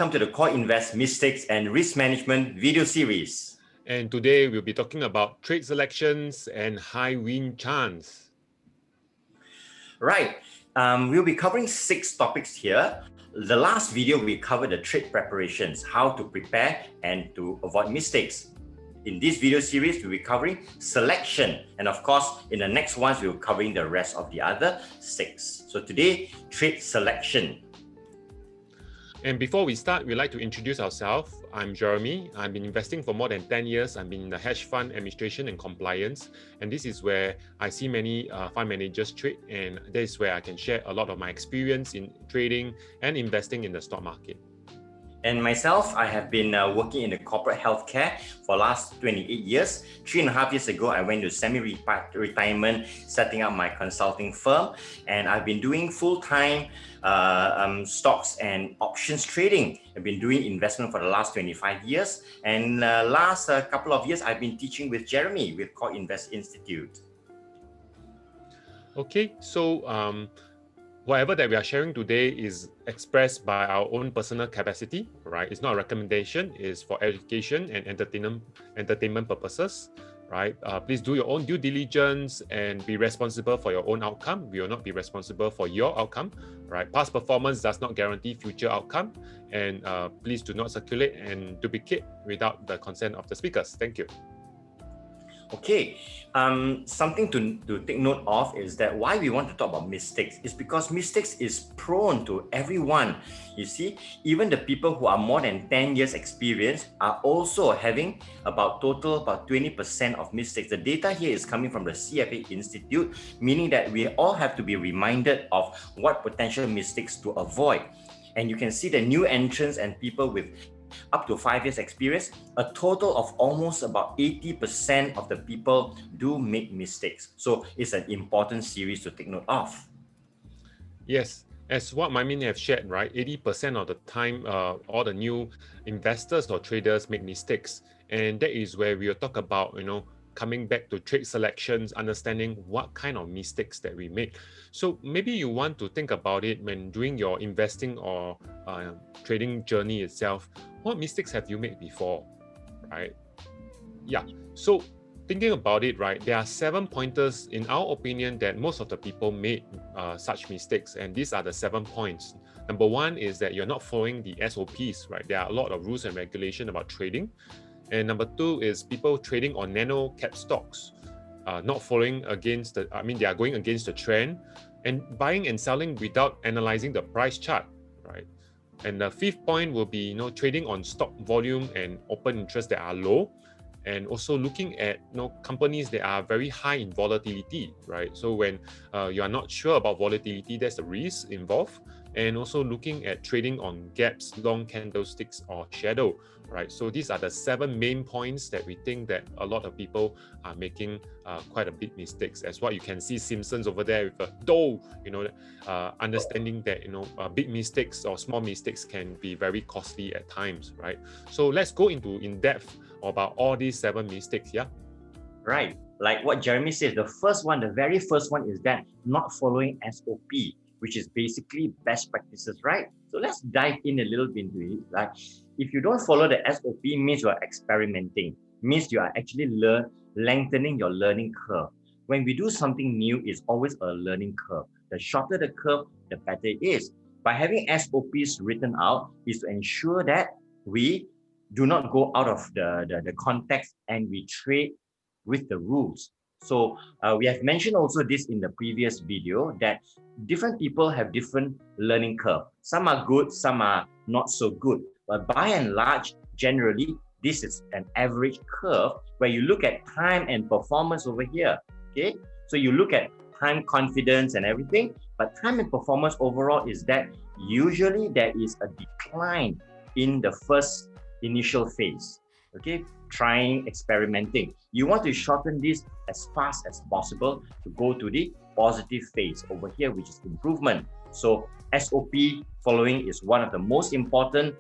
welcome to the Core Invest Mistakes and Risk Management video series. And today we'll be talking about trade selections and high win chance. Right, we'll be covering 6 topics here. The last video we covered the trade preparations, how to prepare and to avoid mistakes. In this video series, we'll be covering selection, and of course, in the next ones, we'll be covering the rest of the other 6. So today, trade selection. And before we start, we'd like to introduce ourselves. I'm Jeremy. I've been investing for more than 10 years. I've been in the hedge fund administration and compliance. And this is where I see many fund managers trade. And this is where I can share a lot of my experience in trading and investing in the stock market. And myself, I have been working in the corporate healthcare for the last 28 years. 3.5 years ago, I went to semi-retirement, setting up my consulting firm. And I've been doing full-time stocks and options trading. I've been doing investment for the last 25 years. And last couple of years, I've been teaching with Jeremy with Core Invest Institute. Okay, so whatever that we are sharing today is expressed by our own personal capacity, right? It's not a recommendation, it's for education and entertainment purposes, right? Please do your own due diligence and be responsible for your own outcome. We will not be responsible for your outcome, right? Past performance does not guarantee future outcome, and please do not circulate and duplicate without the consent of the speakers. Thank you. Okay, something to take note of is that why we want to talk about mistakes is because mistakes is prone to everyone. You see, even the people who are more than 10 years experience are also having about 20% of mistakes. The data here is coming from the CII Institute, meaning that we all have to be reminded of what potential mistakes to avoid. And you can see the new entrants and people with up to 5 years experience, a total of almost about 80% of the people do make mistakes. So it's an important series to take note of. Yes, as what Maimin have shared, right? 80% of the time, all the new investors or traders make mistakes. And that is where we will talk about, coming back to trade selections, understanding what kind of mistakes that we make. So maybe you want to think about it when doing your investing or trading journey itself. What mistakes have you made before, right? Yeah, so thinking about it, right, there are 7 pointers in our opinion that most of the people made such mistakes, and these are the 7 points. Number 1 is that you're not following the SOPs, right? There are a lot of rules and regulation about trading. And number 2 is people trading on nano cap stocks, not following against they are going against the trend and buying and selling without analyzing the price chart, right? And the 5th point will be, trading on stock volume and open interest that are low, and also looking at companies that are very high in volatility, right? So when you are not sure about volatility, there's a risk involved. And also looking at trading on gaps, long candlesticks, or shadow, right? So these are the 7 main points that we think that a lot of people are making quite a big mistakes. As what you can see Simpsons over there with a dough, understanding that big mistakes or small mistakes can be very costly at times, right? So let's go into in depth about all these 7 mistakes, yeah? Right, like what Jeremy said, the very first one is that not following SOP, which is basically best practices, right? So let's dive in a little bit into it. Like, if you don't follow the SOP, means you are experimenting, means you are actually lengthening your learning curve. When we do something new, it's always a learning curve. The shorter the curve, the better it is. By having SOPs written out is to ensure that we do not go out of the context and we trade with the rules. So we have mentioned also this in the previous video that different people have different learning curve. Some are good, some are not so good. But by and large, generally, this is an average curve where you look at time and performance over here. Okay, so you look at time confidence and everything, but time and performance overall is that usually there is a decline in the first initial phase. Okay, experimenting. You want to shorten this as fast as possible to go to the positive phase over here, which is improvement. So SOP following is one of the most important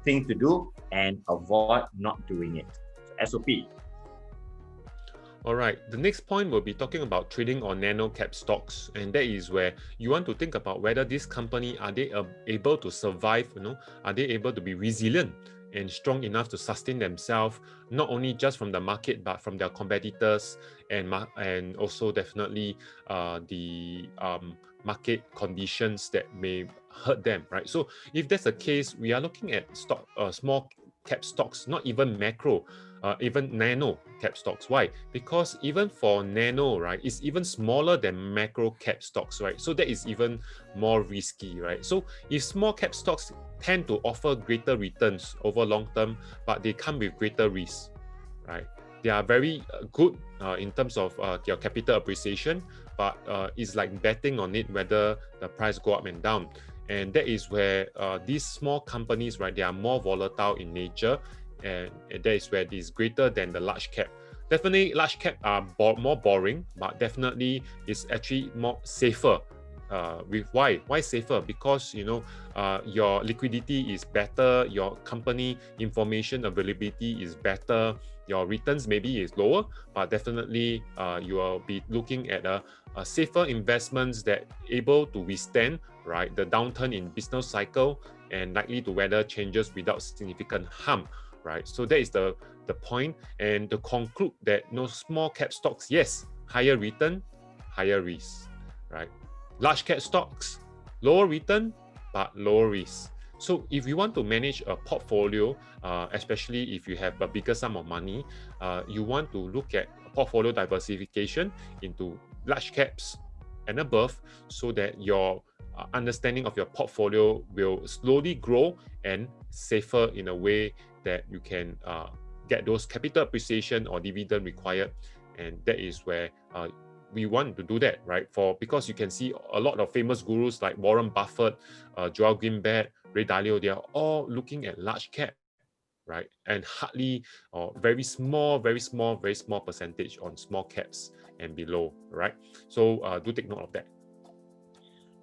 thing to do and avoid not doing it. So SOP. All right, the next point will be talking about trading on nano cap stocks, and that is where you want to think about whether this company are they able to survive, are they able to be resilient and strong enough to sustain themselves, not only just from the market but from their competitors and also definitely the market conditions that may hurt them, right? So if that's the case, we are looking at small cap stocks, not even macro, even nano cap stocks. Why? Because even for nano, right, it's even smaller than macro cap stocks, right? So that is even more risky, right? So if small cap stocks tend to offer greater returns over long term, but they come with greater risk, right? They are very good in terms of your capital appreciation, but it's like betting on it whether the price go up and down. And that is where these small companies, right, they are more volatile in nature, and that is where it is greater than the large cap. Definitely, large cap are more boring, but definitely it's actually more safer. With why safer? Because your liquidity is better, your company information availability is better, your returns maybe is lower, but definitely you will be looking at a safer investments that able to withstand, right, the downturn in business cycle and likely to weather changes without significant harm, right? So that is the point. And to conclude that small cap stocks, yes, higher return, higher risk, right? Large cap stocks, lower return, but lower risk. So if you want to manage a portfolio, especially if you have a bigger sum of money, you want to look at portfolio diversification into large caps and above, so that your understanding of your portfolio will slowly grow and safer in a way that you can get those capital appreciation or dividend required. And that is where we want to do that, right? Because you can see a lot of famous gurus like Warren Buffett, Joel Greenberg, Ray Dalio, they are all looking at large cap, right? And hardly or very small percentage on small caps and below, right? So do take note of that.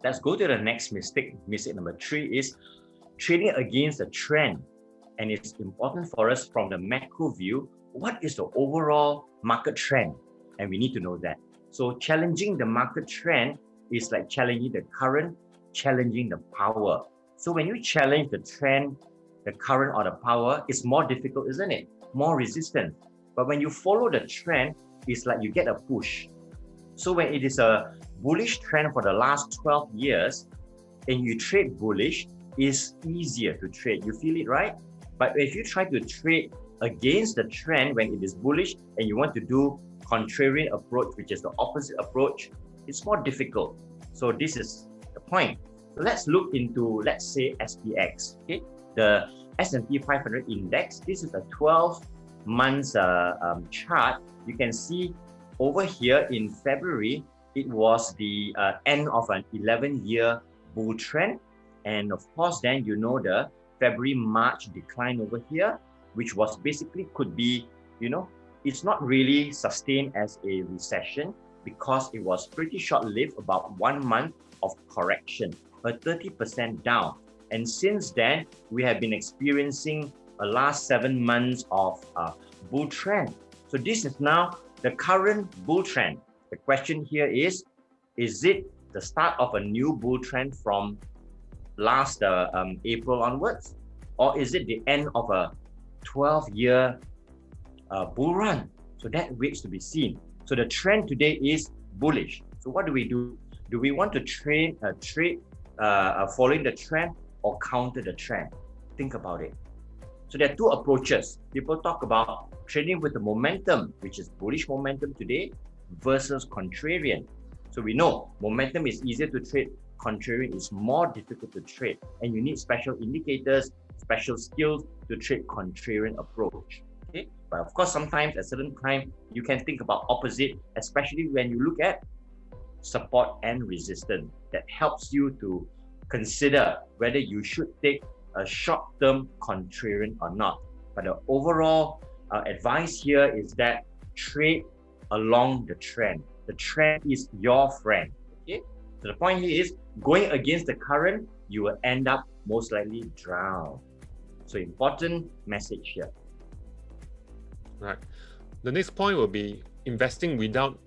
Let's go to the next mistake. Mistake number 3 is trading against the trend. And it's important for us from the macro view, what is the overall market trend? And we need to know that. So challenging the market trend is like challenging the current, challenging the power. So when you challenge the trend, the current or the power, it's more difficult, isn't it? More resistant. But when you follow the trend, it's like you get a push. So when it is a bullish trend for the last 12 years and you trade bullish, it's easier to trade. You feel it, right? But if you try to trade against the trend when it is bullish and you want to do contrarian approach, which is the opposite approach, it's more difficult. So this is the point. So let's look into, let's say, SPX, okay? The S&P 500 index. This is a 12 months chart. You can see over here in February, it was the end of an 11-year bull trend. And of course, then the February-March decline over here, which was basically could be, it's not really sustained as a recession because it was pretty short-lived, about 1 month of correction, a 30% down. And since then, we have been experiencing a last 7 months of bull trend. So this is now the current bull trend. The question here is it the start of a new bull trend from last April onwards? Or is it the end of a 12-year bull run? So that waits to be seen. So the trend today is bullish. So what do we do? Do we want to trade following the trend or counter the trend? Think about it. So there are two approaches. People talk about trading with the momentum, which is bullish momentum today, versus contrarian. So we know momentum is easier to trade, contrarian is more difficult to trade, and you need special indicators, special skills to trade contrarian approach. Okay, but of course, sometimes at certain time you can think about opposite, especially when you look at support and resistance. That helps you to consider whether you should take a short-term contrarian or not. But the overall advice here is that trade along the trend. The trend is your friend. Okay, so the point here is going against the current, you will end up most likely drown. So important message here. Right. The next point will be investing without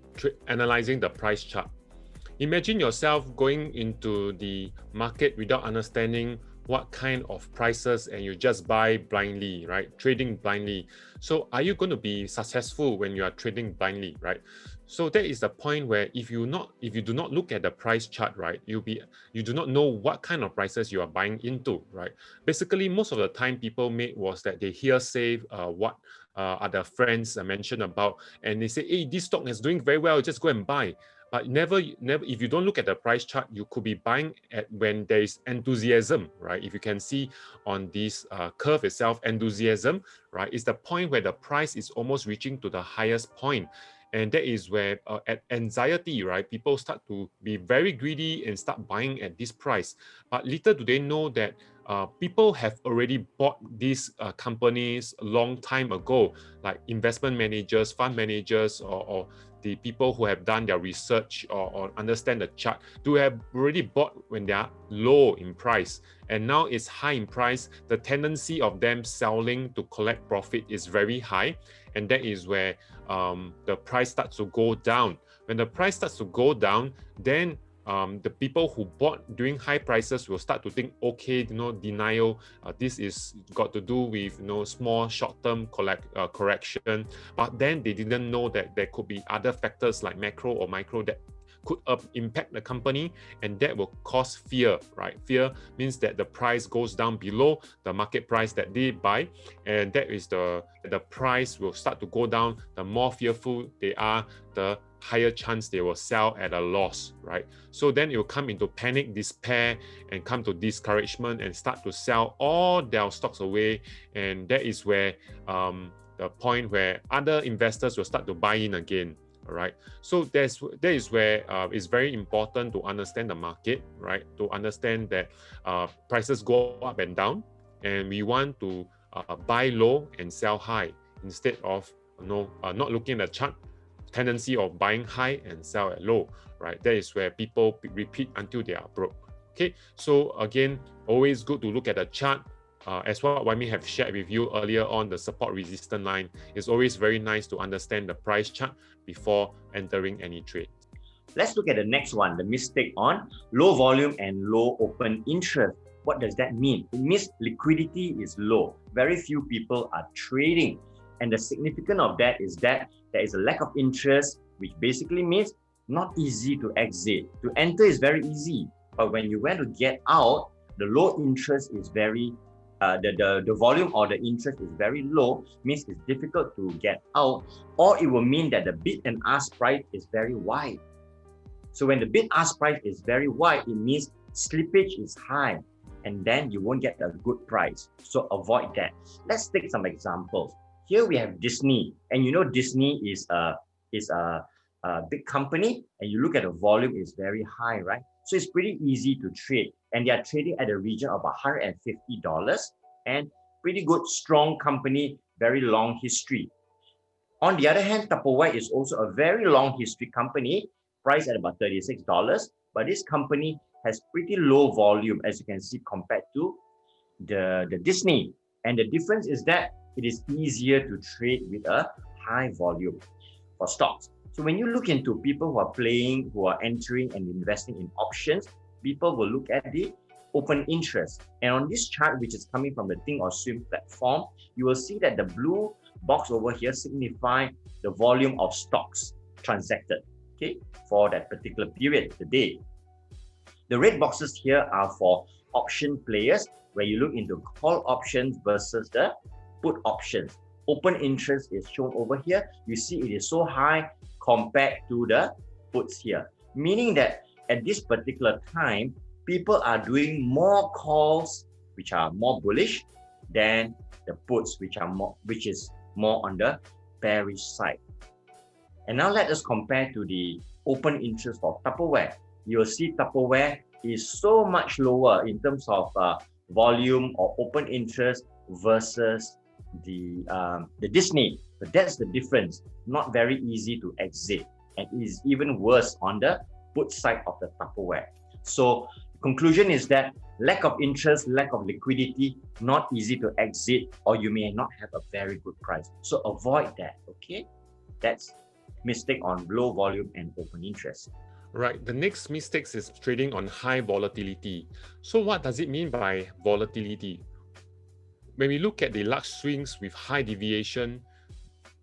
analyzing the price chart. Imagine yourself going into the market without understanding what kind of prices and you just buy blindly, right? Trading blindly. So are you going to be successful when you are trading blindly, right? So that is the point where if you do not look at the price chart, right, you do not know what kind of prices you are buying into, right? Basically, most of the time people make was that they hearsay what other friends mentioned about, and they say, hey, this stock is doing very well, just go and buy. But never, if you don't look at the price chart, you could be buying at when there is enthusiasm, right? If you can see on this curve itself, enthusiasm, right, is the point where the price is almost reaching to the highest point. And that is where at anxiety, right, people start to be very greedy and start buying at this price. But little do they know that people have already bought these companies a long time ago, like investment managers, fund managers, or the people who have done their research or understand the chart, to have already bought when they are low in price. And now it's high in price. The tendency of them selling to collect profit is very high. And that is where the price starts to go down. When the price starts to go down, then the people who bought during high prices will start to think, okay, denial, this is got to do with small short-term correction. But then they didn't know that there could be other factors like macro or micro that could impact the company, and that will cause fear, right? Fear means that the price goes down below the market price that they buy, and that is the price will start to go down. The more fearful they are, the higher chance they will sell at a loss, right? So then it will come into panic, despair, and come to discouragement and start to sell all their stocks away. And that is where the point where other investors will start to buy in again. All right. So that is where it's very important to understand the market, right? To understand that prices go up and down, and we want to buy low and sell high instead of not looking at the chart. Tendency of buying high and sell at low, right? That is where people repeat until they are broke. Okay. So again, always good to look at the chart. As what Wai Ming have shared with you earlier on, the support resistance line, is always very nice to understand the price chart before entering any trade. Let's look at the next one, the mistake on low volume and low open interest. What does that mean? It means liquidity is low. Very few people are trading. And the significance of that is that there is a lack of interest, which basically means not easy to exit. To enter is very easy, but when you want to get out, the low interest is very the volume or the interest is very low, means it's difficult to get out, or it will mean that the bid and ask price is very wide. So when the bid ask price is very wide, it means slippage is high, and then you won't get a good price. So avoid that. Let's take some examples. Here we have Disney, and Disney is a big company, and you look at the volume is very high, right? So it's pretty easy to trade, and they are trading at a region of $150, and pretty good, strong company, very long history. On the other hand, Tupperware is also a very long history company, priced at about $36, but this company has pretty low volume, as you can see, compared to the Disney. And the difference is that it is easier to trade with a high volume for stocks. So when you look into people who are entering and investing in options, people will look at the open interest. And on this chart, which is coming from the Think or Swim platform, you will see that the blue box over here signifies the volume of stocks transacted, okay, for that particular period, the day. The red boxes here are for option players, where you look into call options versus the put options. Open interest is shown over here. You see it is so high compared to the puts here, meaning that at this particular time, people are doing more calls which are more bullish than the puts which is more on the bearish side. And now let us compare to the open interest for Tupperware. You'll see Tupperware is so much lower in terms of volume or open interest versus the Disney. But that's the difference. Not very easy to exit, and is even worse on the put side of the Tupperware. So conclusion is that lack of interest, lack of liquidity, not easy to exit, or you may not have a very good price. So avoid that. Okay, that's mistake on low volume and open interest. Right. The next mistake is trading on high volatility. So what does it mean by volatility? When we look at the large swings with high deviation,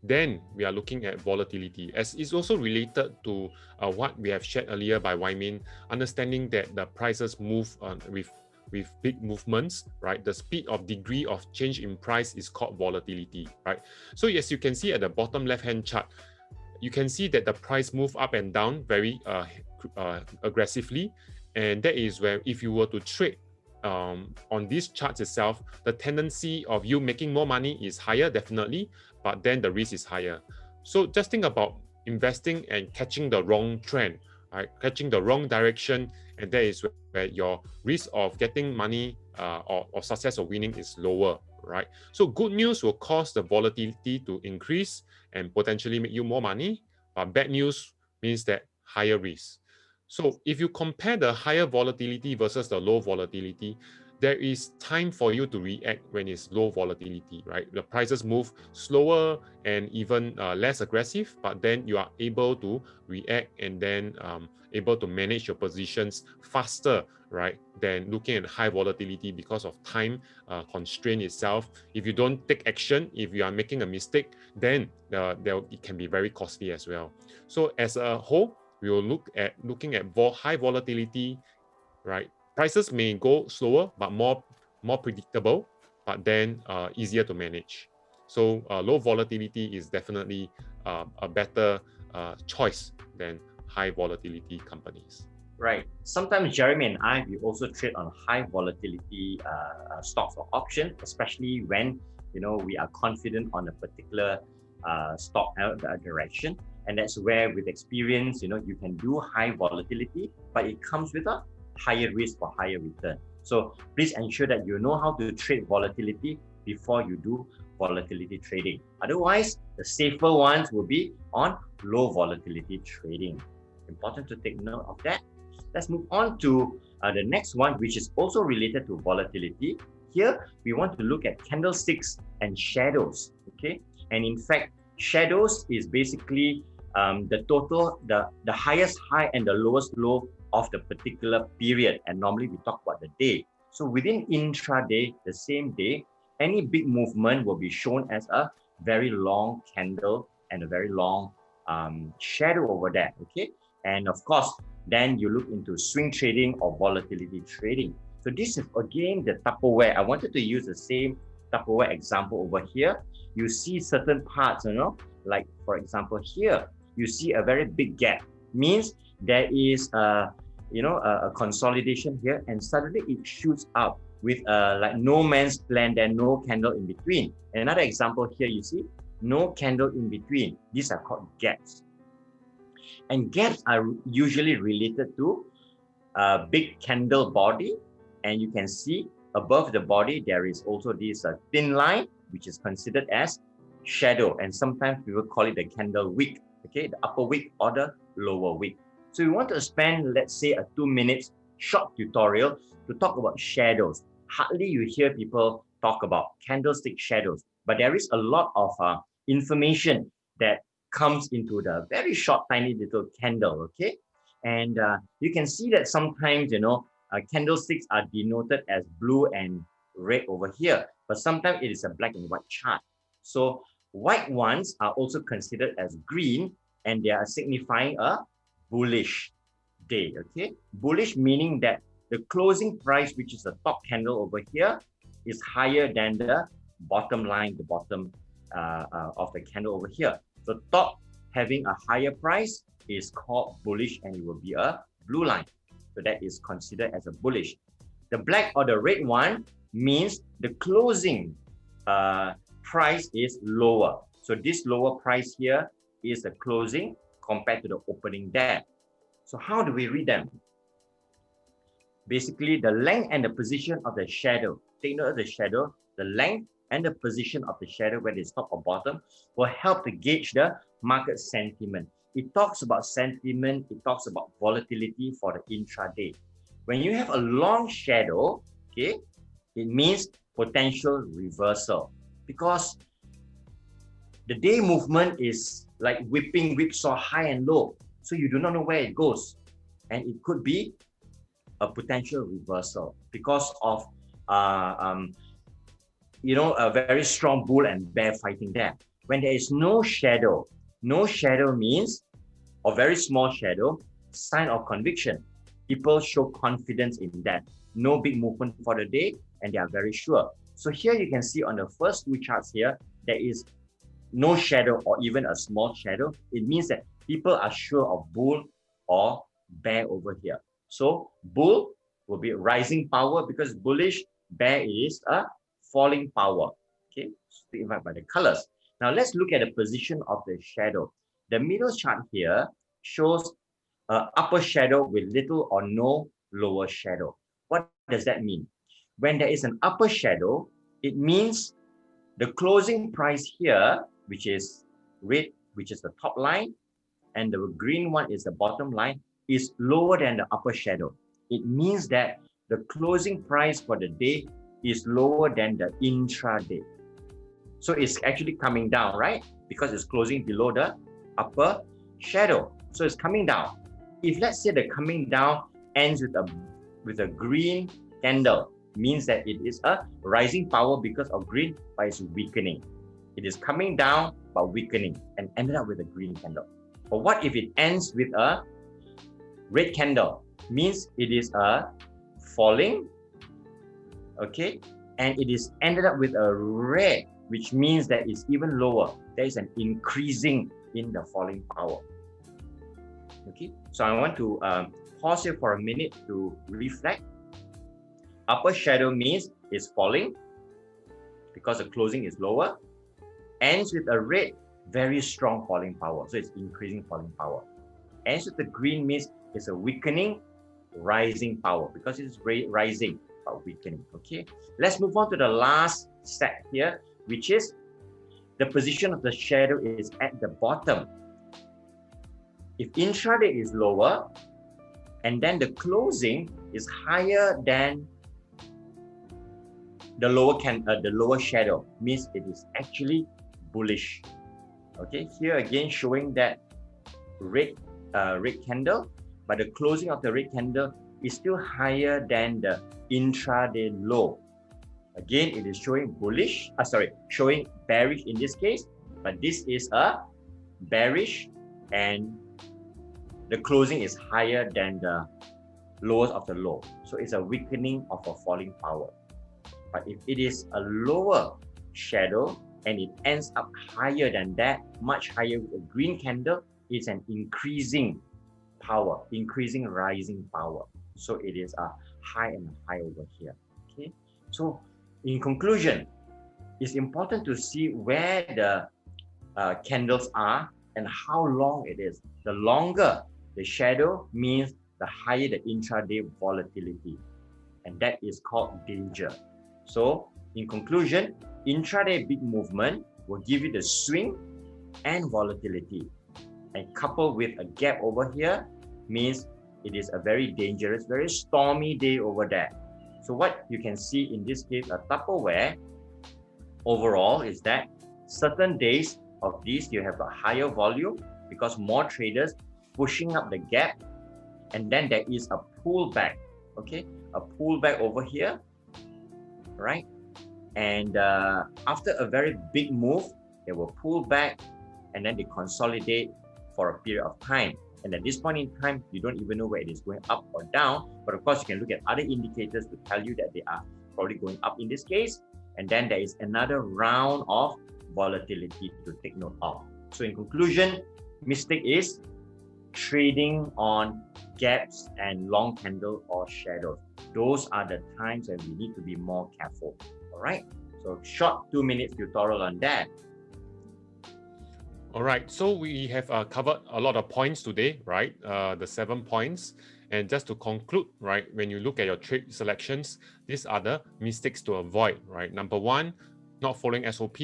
then we are looking at volatility, as it's also related to what we have shared earlier by Wymin, understanding that the prices move with big movements, right? The speed of degree of change in price is called volatility, right? So as you can see at the bottom left-hand chart, you can see that the price move up and down very aggressively, and that is where if you were to trade on these charts itself, the tendency of you making more money is higher, definitely, but then the risk is higher. So just think about investing and catching the wrong trend, right? Catching the wrong direction, and that is where your risk of getting money or success or winning is lower, right? So good news will cause the volatility to increase and potentially make you more money, but bad news means that higher risk. So if you compare the higher volatility versus the low volatility, there is time for you to react when it's low volatility, right? The prices move slower and even less aggressive, but then you are able to react and then able to manage your positions faster, right? Than looking at high volatility because of time constraint itself. If you don't take action, if you are making a mistake, then it can be very costly as well. So as a whole, we will looking at high volatility, right? Prices may go slower, but more predictable, but then easier to manage. So low volatility is definitely a better choice than high volatility companies. Right. Sometimes Jeremy and I, we also trade on high volatility stocks or options, especially when we are confident on a particular stock direction. And that's where, with experience, you can do high volatility, but it comes with a higher risk for higher return. So please ensure that you know how to trade volatility before you do volatility trading. Otherwise, the safer ones will be on low volatility trading. Important to take note of that. Let's move on to the next one, which is also related to volatility. Here, we want to look at candlesticks and shadows. Okay, and in fact, shadows is basically the total, the highest high and the lowest low of the particular period. And normally we talk about the day. So within intraday, the same day, any big movement will be shown as a very long candle and a very long shadow over there. Okay, and of course, then you look into swing trading or volatility trading. So this is again the Tupperware. I wanted to use the same Tupperware example over here. You see certain parts, like for example here, you see a very big gap. Means there is a consolidation here, and suddenly it shoots up with like no man's land, and no candle in between. And another example here, you see no candle in between. These are called gaps. And gaps are usually related to a big candle body, and you can see above the body there is also this thin line, which is considered as shadow, and sometimes people call it the candle wick. Okay, the upper wick or the lower wick. So we want to spend, let's say, a 2 minutes short tutorial to talk about shadows. Hardly you hear people talk about candlestick shadows, but there is a lot of information that comes into the very short, tiny little candle. Okay, and you can see that sometimes candlesticks are denoted as blue and red over here, but sometimes it is a black and white chart. So white ones are also considered as green, and they are signifying a bullish day. Okay, bullish meaning that the closing price, which is the top candle over here, is higher than the bottom line, the bottom of the candle over here. So top having a higher price is called bullish, and it will be a blue line. So that is considered as a bullish. The black or the red one means the closing price is lower. So this lower price here is the closing compared to the opening there. So how do we read them? Basically, the length and the position of the shadow. Take note of the shadow, the length and the position of the shadow, whether it's top or bottom, will help to gauge the market sentiment. It talks about sentiment, it talks about volatility for the intraday. When you have a long shadow, okay, it means potential reversal, because the day movement is like whipsaw high and low. So you do not know where it goes. And it could be a potential reversal because of a very strong bull and bear fighting there. When there is no shadow means, or very small shadow, sign of conviction. People show confidence in that. No big movement for the day, and they are very sure. So here you can see on the first two charts here, there is no shadow or even a small shadow. It means that people are sure of bull or bear over here. So bull will be rising power because bullish, bear is a falling power. Okay, specified by the colors. Now let's look at the position of the shadow. The middle chart here shows upper shadow with little or no lower shadow. What does that mean? When there is an upper shadow, it means the closing price here, which is red, which is the top line, and the green one is the bottom line, is lower than the upper shadow. It means that the closing price for the day is lower than the intraday. So it's actually coming down, right? Because it's closing below the upper shadow. So it's coming down. If let's say the coming down ends with a green candle, means that it is a rising power because of green, but it's weakening. It is coming down but weakening and ended up with a green candle. But what if it ends with a red candle? Means it is a falling, okay, and it is ended up with a red, which means that it's even lower. There is an increasing in the falling power. Okay, so I want to pause here for a minute to reflect. Upper shadow means it's falling because the closing is lower. Ends with a red, very strong falling power. So it's increasing falling power. Ends with the green means it's a weakening, rising power because it's rising but weakening. Okay, let's move on to the last step here, which is the position of the shadow is at the bottom. If intraday is lower and then the closing is higher than the lower shadow, means it is actually bullish. Okay, here again showing that red candle, but the closing of the red candle is still higher than the intraday low. Again, it is showing bullish, showing bearish in this case, but this is a bearish and the closing is higher than the lowest of the low. So it's a weakening of a falling power. But if it is a lower shadow and it ends up higher than that, much higher with a green candle, it's an increasing power, increasing rising power. So it is a high and a high over here. Okay. So in conclusion, it's important to see where the candles are and how long it is. The longer the shadow means the higher the intraday volatility, and that is called danger. So in conclusion, intraday big movement will give you the swing and volatility, and coupled with a gap over here means it is a very dangerous, very stormy day over there. So what you can see in this case, a Tupperware overall is that certain days of these you have a higher volume because more traders pushing up the gap, and then there is a pullback. Okay, a pullback over here, right? And after a very big move, they will pull back and then they consolidate for a period of time. And at this point in time, you don't even know where it is going up or down. But of course, you can look at other indicators to tell you that they are probably going up in this case. And then there is another round of volatility to take note of. So in conclusion, mistake is trading on gaps and long candle or shadows. Those are the times when we need to be more careful. All right. So short 2 minutes tutorial on that. All right, so we have covered a lot of points today, right? The 7 points. And just to conclude, right, when you look at your trade selections, these are the mistakes to avoid, right? Number 1, not following SOP,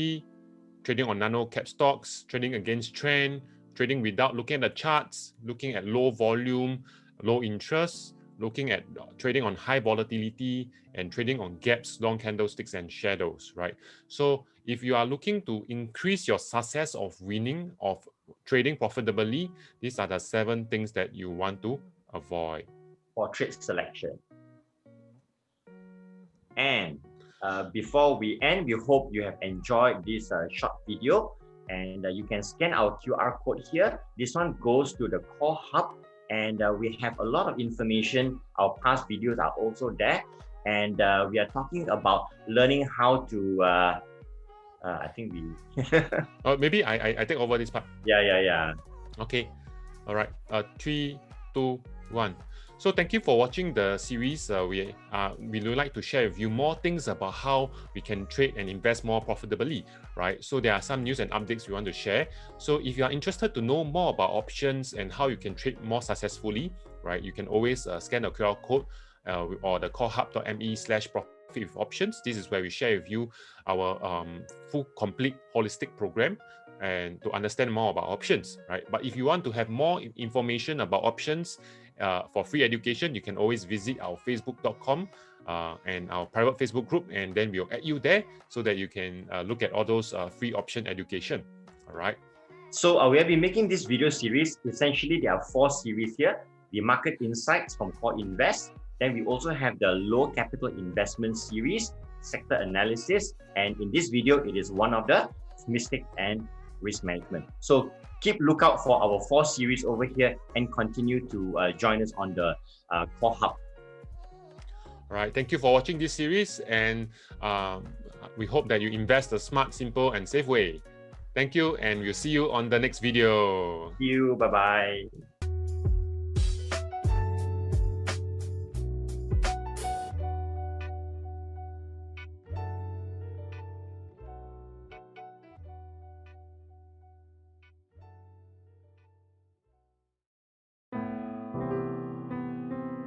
trading on nano cap stocks, trading against trend, trading without looking at the charts, looking at low volume, low interest, looking at trading on high volatility, and trading on gaps, long candlesticks, and shadows, right? So if you are looking to increase your success of winning, of trading profitably, these are the 7 things that you want to avoid for trade selection. And before we end, we hope you have enjoyed this short video, and you can scan our QR code here. This one goes to the core hub, and we have a lot of information. Our past videos are also there, and we are talking about learning how to I think we maybe I take over this part. yeah. Okay, all right. 3, 2, 1. So thank you for watching the series. We would like to share with you more things about how we can trade and invest more profitably, right? So there are some news and updates we want to share. So if you are interested to know more about options and how you can trade more successfully, right, you can always scan the QR code or the corehub.me/profit with options. This is where we share with you our full, complete, holistic program and to understand more about options, right? But if you want to have more information about options for free education, you can always visit our facebook.com and our private Facebook group, and then we'll add you there so that you can look at all those free option education. All right. So we have been making this video series. Essentially, there are 4 series here. The market insights from Core Invest. Then we also have the low capital investment series, sector analysis. And in this video, it is one of the mistake and risk management. So keep lookout for our 4 series over here and continue to join us on the Core Hub. All right. Thank you for watching this series, and we hope that you invest a smart, simple, and safe way. Thank you, and we'll see you on the next video. See you. Bye-bye.